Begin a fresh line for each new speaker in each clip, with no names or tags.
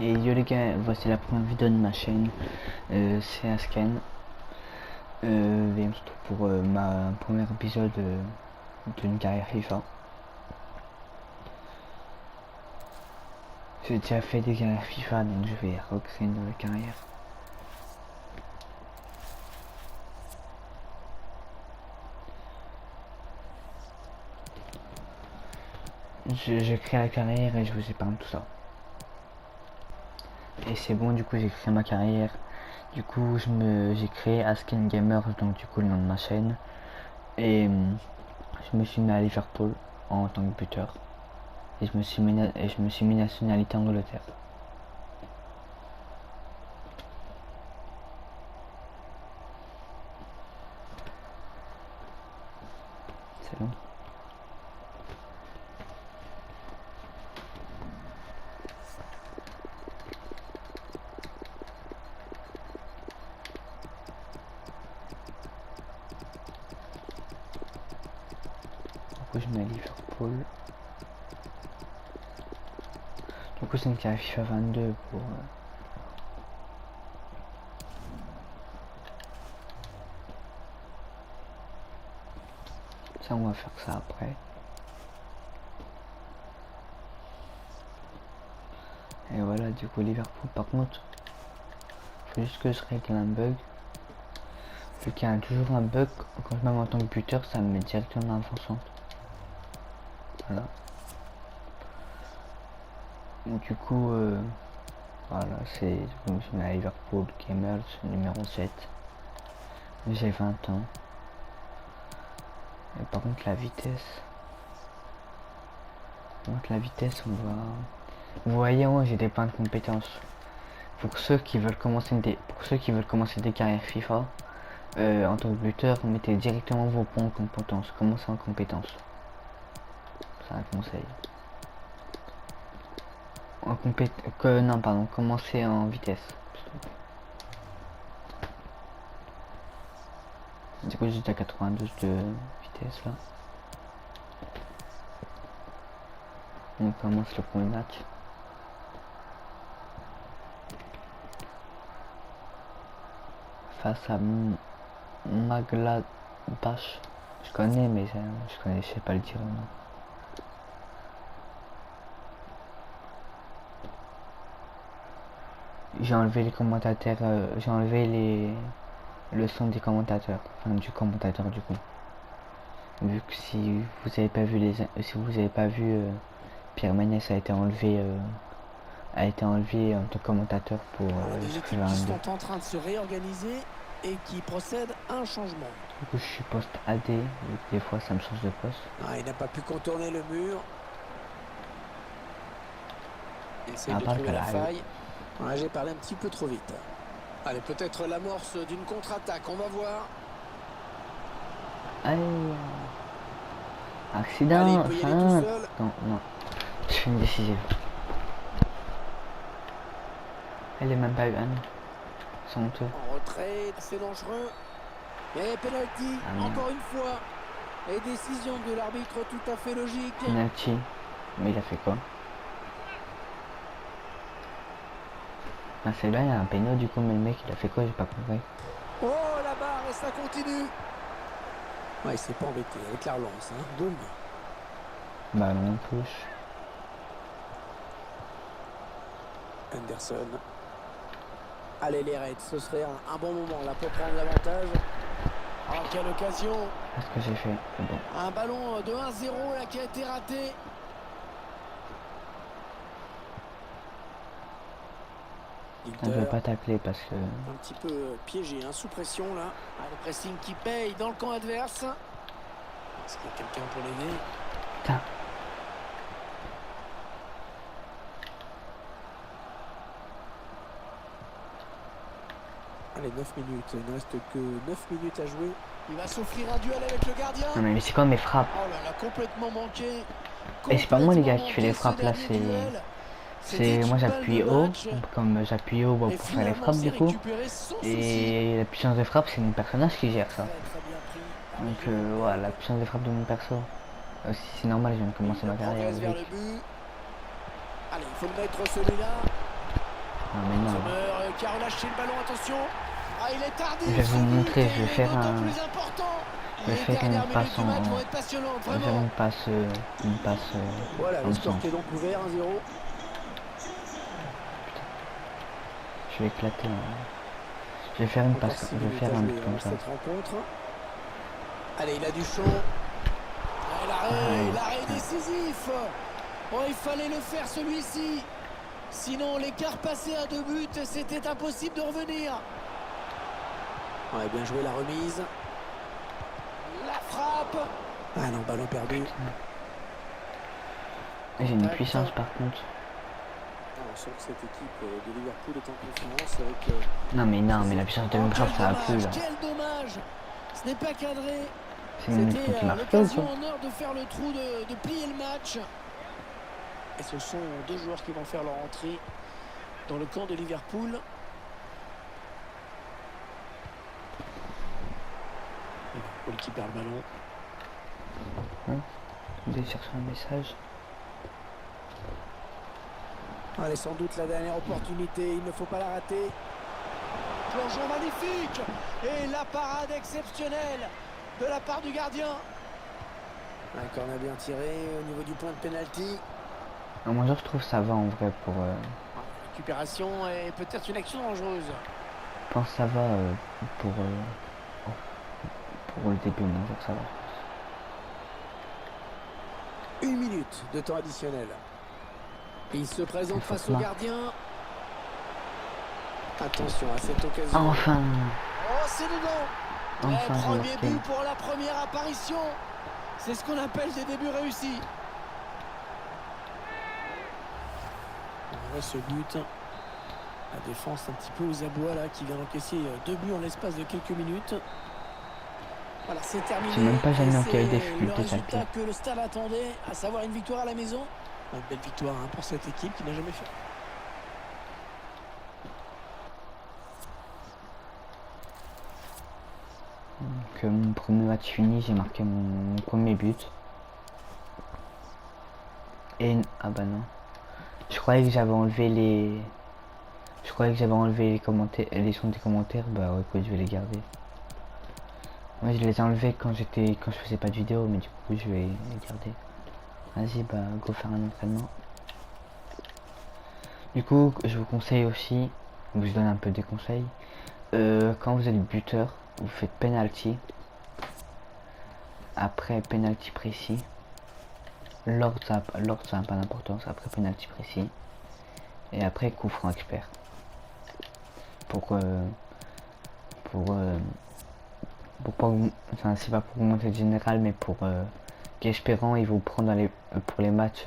Et yo les gars, voici la première vidéo de ma chaîne, c'est Asken. Et on se retrouve pour ma premier épisode d'une carrière FIFA. J'ai déjà fait des carrières FIFA, donc je vais recréer une nouvelle carrière. Je crée la carrière et je vous épargne tout ça. Et c'est bon, du coup j'ai créé ma carrière. Du coup j'ai créé Asken Gamers, donc du coup le nom de ma chaîne. Et je me suis mis à Liverpool en tant que buteur. Et je me suis mis nationalité Angleterre. C'est long. Du coup je mets Liverpool. Du coup c'est une carrière FIFA 22 pour... Ça on va faire ça après. Et voilà, du coup Liverpool par contre, faut juste que je règle un bug. Vu qu'il y a toujours un bug, quand je mets en tant que buteur, ça me met directement avant-centre. Voilà. Donc, du coup, voilà, c'est... Je me suis mis à Liverpool Gamers numéro 7. J'ai 20 ans. Et par contre la vitesse... on va... Vous voyez, moi j'ai des points de compétence. Pour ceux qui veulent commencer des carrières FIFA, en tant que buteur, mettez directement vos points en compétence. Commencez en compétence. C'est un conseil. Non, pardon, commencez en vitesse. Du coup, j'étais à 92 de vitesse là. On commence le premier match. Face à Magladbach. Je connais, mais je connaissais pas le dire non. J'ai enlevé les commentateurs, j'ai enlevé le son des commentateurs, enfin du commentateur du coup. Vu que si vous avez pas vu Pierre Ménès a été enlevé en tant que commentateur pour
Des équipes qui sont en train de se réorganiser et qui procèdent à un changement.
Du coup je suis poste AD, vu que des fois ça me change de poste.
Il n'a pas pu contourner le mur. Il essaie de
Part
trouver la faille. J'ai parlé un petit peu trop vite. Allez, peut-être l'amorce d'une contre-attaque, on va voir.
Allez, accident.
Allez, il peut y aller tout seul.
Non, je fais une décision. Elle est même pas eu un. C'est honteux.
En retrait, c'est dangereux. Et penalty, encore une fois. Et décision de l'arbitre tout à fait logique.
Penalty, mais il a fait quoi? Ah, c'est bien, il y a un péno du coup, mais le mec il a fait quoi? J'ai pas compris.
Oh, la barre, et ça continue. Ouais, il s'est pas embêté avec la relance, hein. Boum.
Ballon, touche.
Anderson. Allez, les Reds, ce serait un bon moment là pour prendre l'avantage. Oh, quelle occasion!
Qu'est-ce que j'ai fait? C'est bon.
Un ballon de 1-0 là qui a été raté.
On ne peut pas tacler parce que...
Un petit peu piégé, hein, sous pression là. Le pressing qui paye dans le camp adverse. Est-ce qu'il y a quelqu'un pour l'aider?
Putain.
Allez, 9 minutes. Il ne reste que 9 minutes à jouer. Il va s'offrir un duel avec le gardien.
Non mais c'est quoi mes frappes?
Oh là là, complètement manqué.
Et c'est pas moi les gars qui fait les frappes là, c'est moi j'appuie haut, comme j'appuie haut pour faire les frappes du coup. Et la puissance de frappe c'est mon personnage qui gère ça. Donc voilà, la puissance de frappe de mon perso. Si c'est normal, je viens de commencer ma carrière.
Allez, il faut le mettre celui-là.
Non mais non.
Sommer qui a relâché le ballon, attention. Ah, il est tardif.
Je vais vous
ce but,
montrer,
et
je vais
il est
faire
d'autant
un...
plus important.
Je vais
Les
faire une
dernières
passe
minutes du match vont être passionnantes,
Je vais faire
vraiment.
une passe
Voilà,
dans
le
le
score
sens.
qui est donc ouvert, 1-0.
Je vais éclater. Je vais faire une
Encore
passe.
6
Je vais
minutes
faire
à
un
jouer
but comme
dans
ça.
cette rencontre. Allez, il a du champ. Ah,
Aïe,
l'arrêt
putain.
décisif. Oh, il fallait le faire celui-ci. Sinon, l'écart passé à 2 buts, c'était impossible de revenir. Ouais, bien joué la remise. La frappe. Ah non, ballon perdu.
J'ai une
Contact.
puissance par contre.
On sent que cette équipe de Liverpool est en confiance avec...
Non mais la puissance de
Oh,
Minecraft ça a plus là.
quel dommage. Ce n'est pas cadré.
C'est une minute
C'était
qui marche pas ou
l'occasion
quoi?
en or de faire le trou, de plier le match. Et ce sont 2 joueurs qui vont faire leur entrée dans le camp de Liverpool. Liverpool qui perd le ballon.
Vous allez chercher un message.
Allez, sans doute la dernière opportunité, il ne faut pas la rater. Plongeon magnifique. Et la parade exceptionnelle de la part du gardien. Un corner bien tiré au niveau du point de pénalty.
Moi je trouve ça va en vrai pour...
Récupération et peut-être une action dangereuse.
Je pense que ça va pour le début, moi je trouve que ça va.
1 minute de temps additionnel. Il se présente
Il faut
face
se
au
marrer.
gardien. Attention à cette occasion.
Enfin.
Oh, c'est dedans.
Enfin, j'ai
Premier
marqué.
but pour la première apparition. C'est ce qu'on appelle des débuts réussis. Voilà ce but. La défense un petit peu aux abois là, qui vient d'encaisser 2 buts en l'espace de quelques minutes. Voilà, c'est terminé.
J'ai même pas jamais
Et
enquéré des
c'est le
difficultés, ça
résultat
fait.
que le stade attendait, à savoir une victoire à la maison. Une belle victoire hein, pour cette équipe qui n'a jamais fait.
Que mon premier match fini, j'ai marqué mon premier but. Et ah bah non. Je croyais que j'avais enlevé les. Je croyais que j'avais enlevé les commentaires, les sons des commentaires. Bah ouais, écoute, je vais les garder. Moi, je les ai enlevés quand je faisais pas de vidéo, mais du coup, je vais les garder. Vas-y, bah go faire un entraînement. Du coup, je vous conseille aussi, je vous donne un peu des conseils. Quand vous êtes buteur, vous faites penalty. Après penalty précis. L'ordre ça n'a pas d'importance. Après penalty précis. Et après coup franc expert. Pour pas, enfin c'est pas pour augmenter le général, mais pour qu'espérant il vous prend dans les pour les matchs,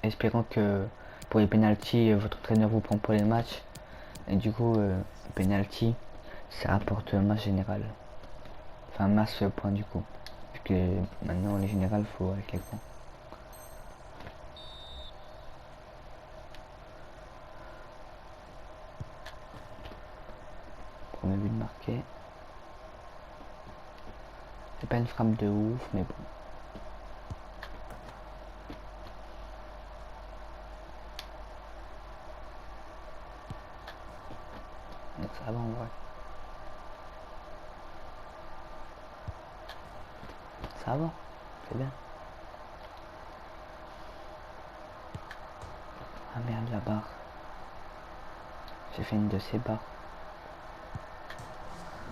espérant que pour les penalty votre entraîneur vous prend pour les matchs. Et du coup penalty ça rapporte masse générale. Enfin masse points du coup. Vu que maintenant les générales faut avec les points. Premier but marqué. C'est pas une frappe de ouf, mais bon. Donc ça va en vrai. Ça va, c'est bien. Ah merde, la barre. J'ai fait une de ces barres.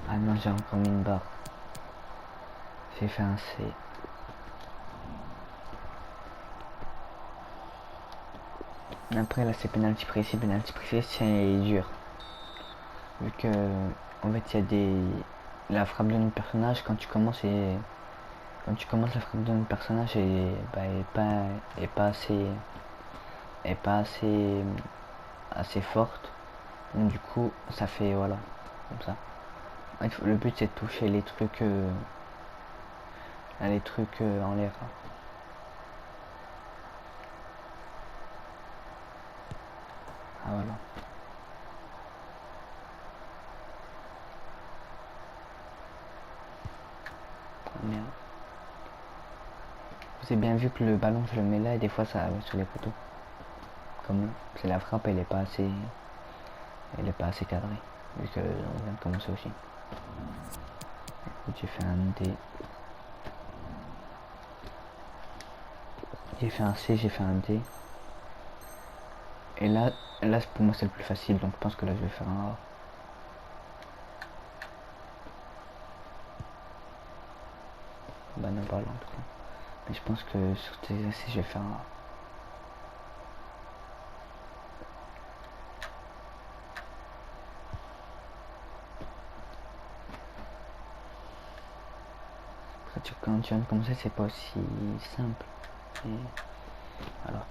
Ah non, j'ai encore mis une barre. J'ai fait un C. Après là c'est penalty précis c'est dur. Vu que en fait il y a des. La frappe d'un personnage quand tu commences la frappe d'un personnage et bah est pas assez forte. Donc du coup ça fait voilà comme ça. Le but c'est de toucher les trucs en l'air. Ah voilà. Oh, merde. Vous avez bien vu que le ballon je le mets là et des fois ça va sur les poteaux. Comme c'est la frappe elle est pas assez. Il n'est pas assez cadré, vu que on vient de commencer aussi. Écoute, j'ai fait un D. J'ai fait un C, j'ai fait un D. Et là pour moi c'est le plus facile, donc je pense que là je vais faire un A. Bah non, pas là en tout cas. Mais je pense que sur ces exercices je vais faire un A. Quand tu viens de commencer, c'est pas aussi simple. Et voilà.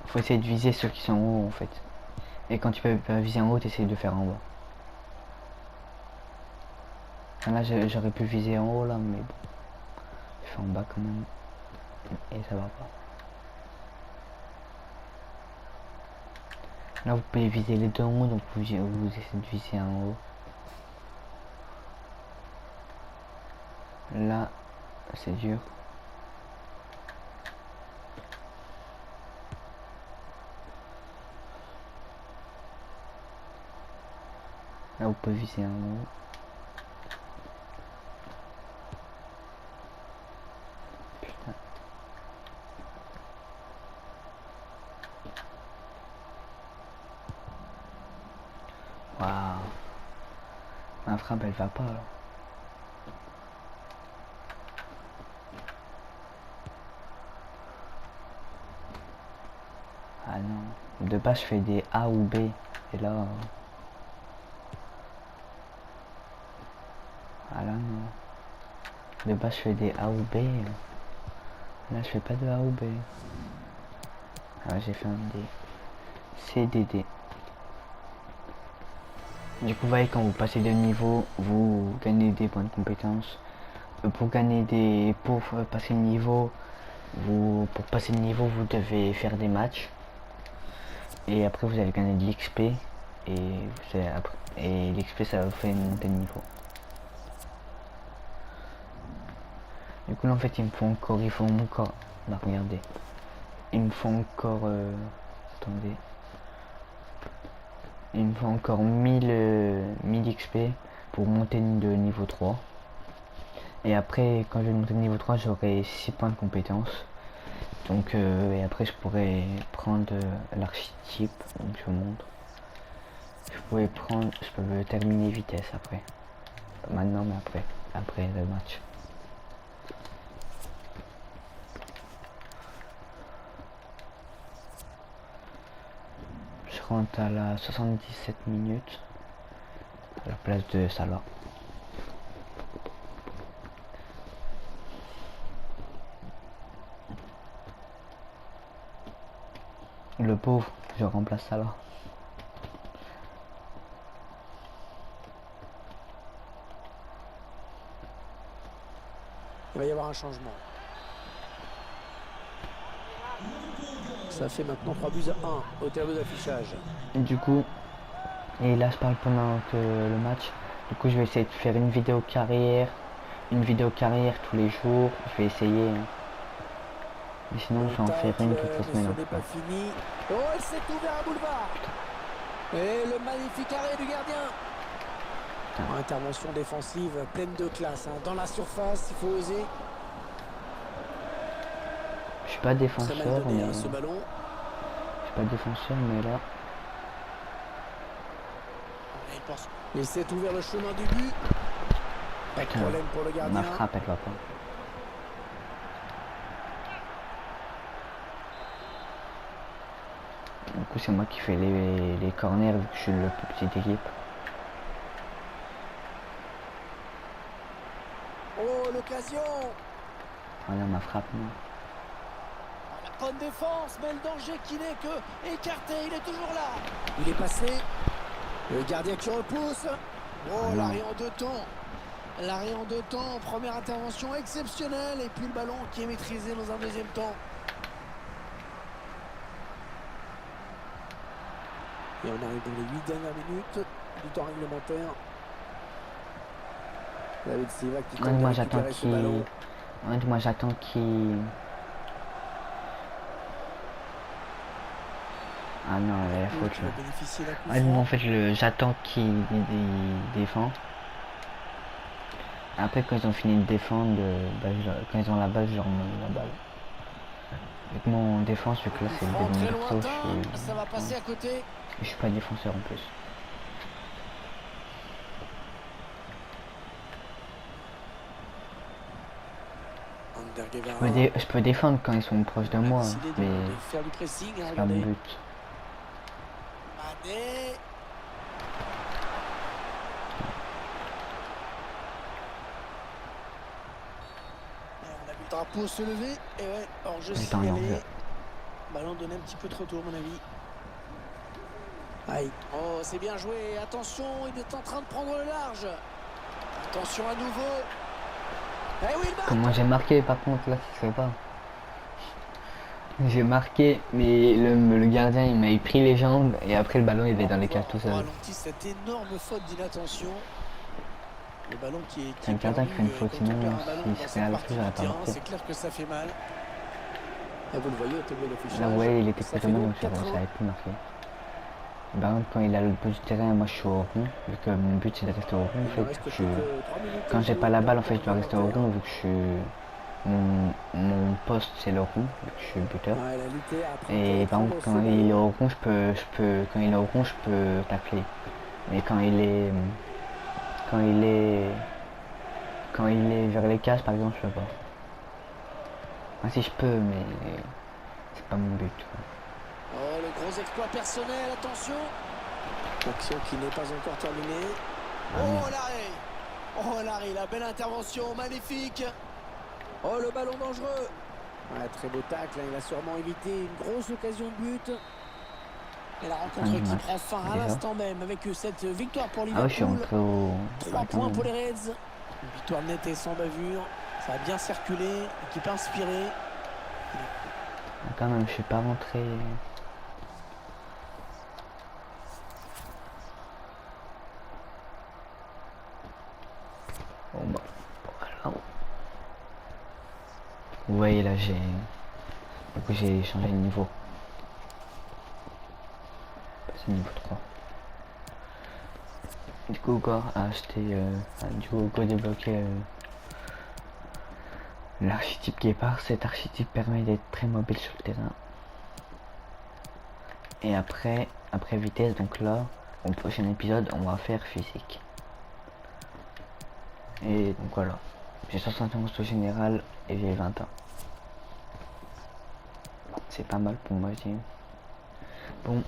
Faut essayer de viser ceux qui sont en haut en fait. Et quand tu peux pas viser en haut, tu essaies de faire en bas. Là j'aurais pu viser en haut là, mais bon. Je fais en bas quand même. Et ça va pas. Là vous pouvez viser les deux en haut, donc vous essayez de viser en haut. Là c'est dur. Là vous pouvez viser en haut. Putain. Waouh. Ma frappe elle va pas là. Ah non. De base je fais des A ou B. Et là... Ah là non. De base je fais des A ou B. Là je fais pas de A ou B. Ah j'ai fait un D. C, D, D. Du coup vous voyez quand vous passez de niveau, vous gagnez des points de compétence. Pour passer le niveau, pour passer le niveau vous devez faire des matchs. Et après vous allez gagner de l'XP. Et l'XP ça vous fait monter de niveau. Du coup là en fait il me faut encore. Bah regardez. Il me faut encore attendez. Il me faut encore 1000 XP pour monter de niveau 3. Et après quand je vais monter de niveau 3 j'aurai 6 points de compétence. Donc et après je pourrais prendre l'archétype. Donc je vous montre. Je peux terminer vitesse après. Maintenant mais après le match. Je rentre à la 77 minutes à la place de Salah. Le pauvre, je remplace Salah.
Il va y avoir un changement. Ça fait maintenant 3 buts à 1 au tableau d'affichage.
Du coup, et là je parle pendant que le match. Du coup je vais essayer de faire une vidéo carrière tous les jours. Je vais essayer. Mais sinon je vais en faire une toute la semaine en tout cas.
Fini. Oh, elle s'est ouvert un boulevard. Et le magnifique arrêt du gardien. Intervention défensive pleine de classe. Hein. Dans la surface, il faut oser.
Je suis pas défenseur, mais
ce ballon.
Je suis pas défenseur, mais là.
Il s'est ouvert le chemin du but. Pas de problème pour le gardien.
Ma frappe, elle va pas. Du coup, c'est moi qui fais les corners vu que je suis le plus petite équipe.
Oh, l'occasion!
Voilà ma frappe, non.
La bonne défense, mais le danger qui n'est que écarté, il est toujours là. Il est passé. Le gardien qui repousse. Oh, l'arrêt en deux temps. L'arrêt en deux temps, première intervention exceptionnelle. Et puis le ballon qui est maîtrisé dans un deuxième temps. Et on arrive dans les 8 dernières minutes du temps réglementaire. David Silva qui tente de récupérer ce ballon.
Moi j'attends Ah non, il y a la faute
Qui
là.
va bénéficier d'un coup
Ah non, en
franc.
fait, j'attends qu'il défend. Après, quand ils ont fini de défendre, bah, quand ils ont la balle, je leur mets la balle. Vu que mon défense, vu que
Un
là
coup
c'est le
franc
début de
très
perso,
lointain. Ça va passer à côté.
je suis pas défenseur en plus.
Ander Guevara.
Je peux défendre quand ils sont proches de
On a
moi,
décidé
mais
de faire du pressing. Hein,
c'est pas mon
regardez.
but.
Mané. On a vu le drapeau se lever. Et ouais, hors jeu
J'ai rien vu.
signalé. Ballon donné un petit peu trop tôt, à mon avis. Aïe. Oh, c'est bien joué. Attention, il est en train de prendre le large. Attention à nouveau. Eh oui, il marque.
Comment j'ai marqué par contre là, ça se fait pas. J'ai marqué, mais le gardien il m'a pris les jambes et après le ballon il est dans les cages tout
On
seul.
ralentit cette énorme faute d'inattention. Le ballon qui
C'est
est
un gardien
perdu.
qui fait une
Et
faute,
quand on
sinon
perd un ballon
s'il
dans
serait
cette
à
partie
l'autre,
du
j'aurais pas
terrain,
marqué.
c'est clair que ça fait mal. Et vous le voyez au tableau d'affichage.
Là ouais, il était
Ça
près de
fait
moi
donc
donc ça
4-1.
avait pu marquer. Par contre, quand il a le bout du terrain, moi je suis au rond, vu que mon but c'est de rester au rond. En
Il ne
fait,
reste plus que 3 minutes.
quand j'ai pas la balle, en fait, je dois rester au rond, vu que mon poste c'est le rond, vu que je suis buteur.
Ouais, la lutte a
Et par contre, quand il est au rond, quand il est au rond, je peux tacler. Mais quand il est vers les cages, par exemple, je peux pas. Enfin, si je peux, mais c'est pas mon but. Quoi.
Oh, le gros exploit personnel, attention. Action qui n'est pas encore terminée.
Ah,
Oh, l'arrêt. Oh, l'arrêt, la belle intervention, magnifique. Oh, le ballon dangereux. Ouais, très beau tacle, hein, il a sûrement évité une grosse occasion de but. Et la rencontre qui prend fin à l'instant même avec cette victoire pour Liverpool.
Ah ouais, je suis rentré au...
3 points pour les Reds. Une victoire nette et sans bavure. Ça a bien circulé, équipe inspirée.
Quand même, je suis pas rentré... Bon bah, voilà. Vous voyez là, j'ai changé de niveau. Passé niveau 3. Du coup, Gore a acheté... du coup, Go débloqué l'archétype guépard. Cet archétype permet d'être très mobile sur le terrain. Et après vitesse, donc là, au prochain épisode, on va faire physique. Et donc voilà. J'ai 71 au général et j'ai 20 ans. C'est pas mal pour moi, je dis. Bon,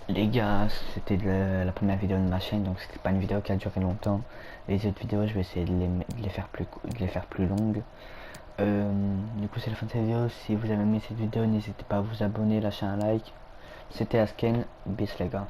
les gars, c'était la première vidéo de ma chaîne, donc c'était pas une vidéo qui a duré longtemps. Les autres vidéos, je vais essayer de les faire plus longues. Du coup, c'est la fin de cette vidéo. Si vous avez aimé cette vidéo, n'hésitez pas à vous abonner, lâcher un like. C'était Asken, bis les gars.